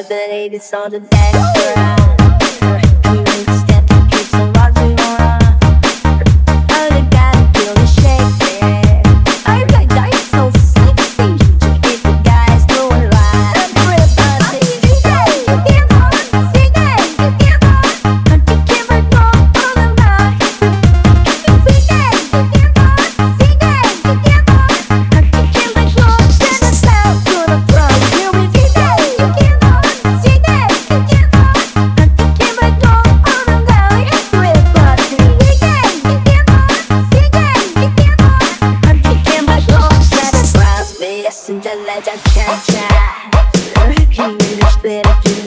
the ladies on the dance floor. You need to step and keep some what we want. All you gotta do is shake it. Oh, you guys are so sexy. Just keep the guys doing right. Everybody, Sige, Ikembot, Sige, Ikembot. Ikembot mo all around. Sige, Ikembot, Sige, Ikembot. Ikembot mo to the south, to the front. You will see that Ikembot, Sige, Ikembot. Ikembot mo all around. Everybody, Sige, Ikembot, Sige, Ikembot. Ikembot mo to the front. Yes, and the legend cha-cha. He really split it.